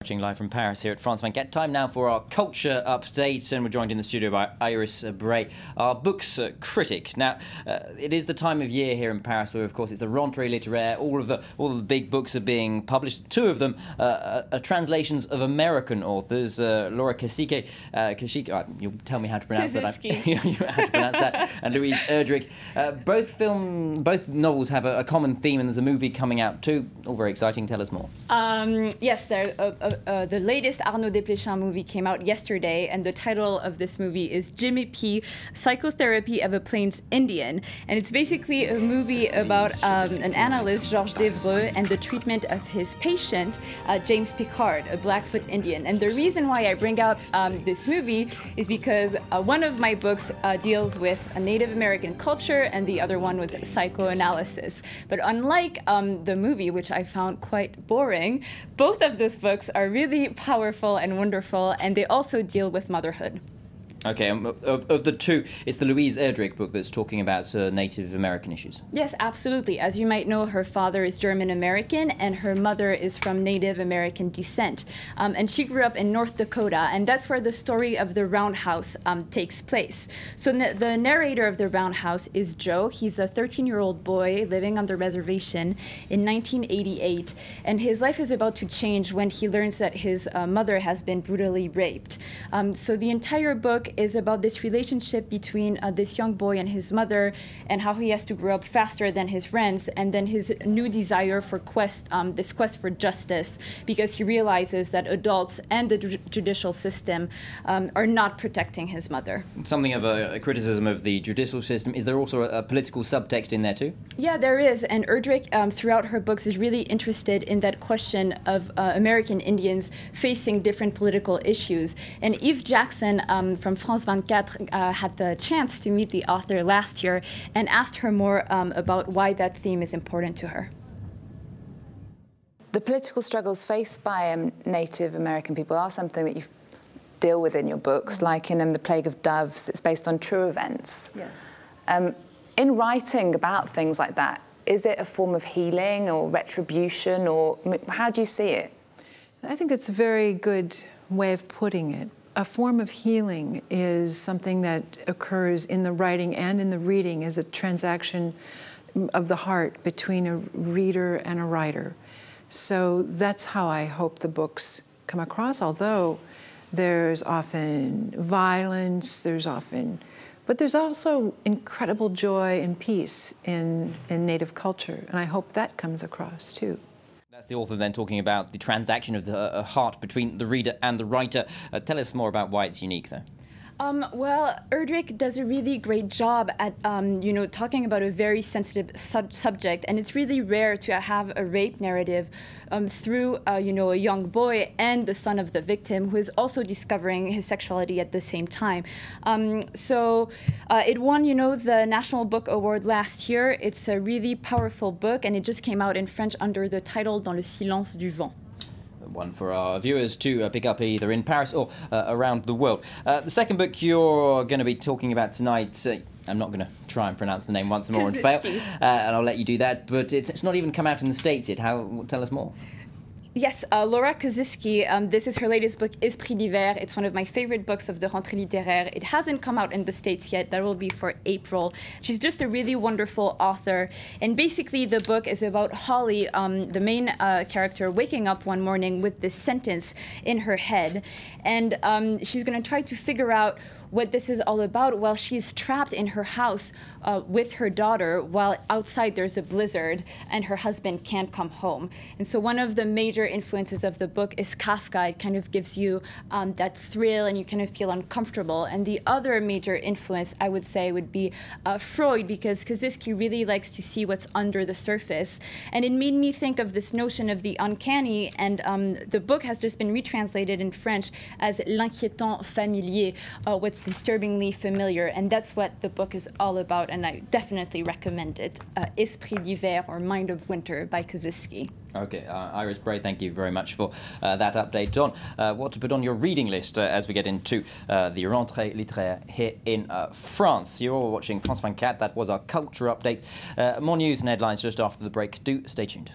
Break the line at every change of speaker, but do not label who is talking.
Watching live from Paris here at France 24. Time now for our culture update, and we're joined in the studio by Iris Brey, our books critic. Now, it is the time of year here in Paris where, of course, it's the rentrée littéraire. All of the big books are being published. Two of them are translations of American authors. Laura Kasischke, you'll tell me how to pronounce that. How to pronounce that. And Louise Erdrich. Both novels have a common theme, and there's a movie coming out too. All very exciting. Tell us more.
Yes, the latest Arnaud Desplechin movie came out yesterday, and the title of this movie is Jimmy P. Psychotherapy of a Plains Indian. And it's basically a movie about an analyst, Georges Devreux, and the treatment of his patient, James Picard, a Blackfoot Indian. And the reason why I bring out this movie is because one of my books deals with a Native American culture, and the other one with psychoanalysis. But unlike the movie, which I found quite boring, both of those books are really powerful and wonderful, and they also deal with motherhood.
Okay, of the two, it's the Louise Erdrich book that's talking about Native American issues.
Yes, absolutely. As you might know, her father is German American and her mother is from Native American descent. And she grew up in North Dakota, and that's where the story of the Roundhouse takes place. So the narrator of the Roundhouse is Joe. He's a 13-year-old boy living on the reservation in 1988, and his life is about to change when he learns that his mother has been brutally raped. So the entire book is about this relationship between this young boy and his mother, and how he has to grow up faster than his friends, and then his new desire for this quest for justice, because he realizes that adults and the judicial system are not protecting his mother.
Something of a criticism of the judicial system. Is there also a political subtext in there too? Yeah,
there is, and Erdrich throughout her books is really interested in that question of American Indians facing different political issues. And Yves Jackson from France 24 had the chance to meet the author last year and asked her more about why that theme is important to her.
The political struggles faced by Native American people are something that you deal with in your books, like in The Plague of Doves. It's based on true events.
Yes.
In writing about things like that, is it a form of healing or retribution, or how do you see it?
I think it's a very good way of putting it. A form of healing is something that occurs in the writing and in the reading, as a transaction of the heart between a reader and a writer. So that's how I hope the books come across, although there's often violence, but there's also incredible joy and peace in Native culture, and I hope that comes across too.
That's the author then talking about the transaction of the heart between the reader and the writer. Tell us more about why it's unique, though.
Well, Erdrich does a really great job at, talking about a very sensitive subject, and it's really rare to have a rape narrative through, a young boy and the son of the victim, who is also discovering his sexuality at the same time. It won, the National Book Award last year. It's a really powerful book, and it just came out in French under the title Dans le silence du vent.
One for our viewers to pick up either in Paris or around the world. The second book you're going to be talking about tonight, I'm not going to try and pronounce the name once more and fail, and I'll let you do that, but it's not even come out in the States yet. Tell us more.
Yes, Laura Kasischke, this is her latest book, Esprit d'hiver. It's one of my favorite books of the rentrée littéraire. It hasn't come out in the States yet. That will be for April. She's just a really wonderful author. And basically, the book is about Holly, the main character, waking up one morning with this sentence in her head. And she's going to try to figure out what this is all about while she's trapped in her house with her daughter, while outside there's a blizzard and her husband can't come home. And so one of the major influences of the book is Kafka. It kind of gives you that thrill, and you kind of feel uncomfortable. And the other major influence, I would say, would be Freud, because Kasischke really likes to see what's under the surface. And it made me think of this notion of the uncanny, and the book has just been retranslated in French as L'inquiétant familier, what's disturbingly familiar, and that's what the book is all about, and I definitely recommend it. Esprit d'hiver, or Mind of Winter, by Kasischke.
Okay, Iris Brey, thank you very much for that update on what to put on your reading list as we get into the rentrée littéraire here in France. You're all watching France 24. That was our culture update. More news and headlines just after the break. Do stay tuned.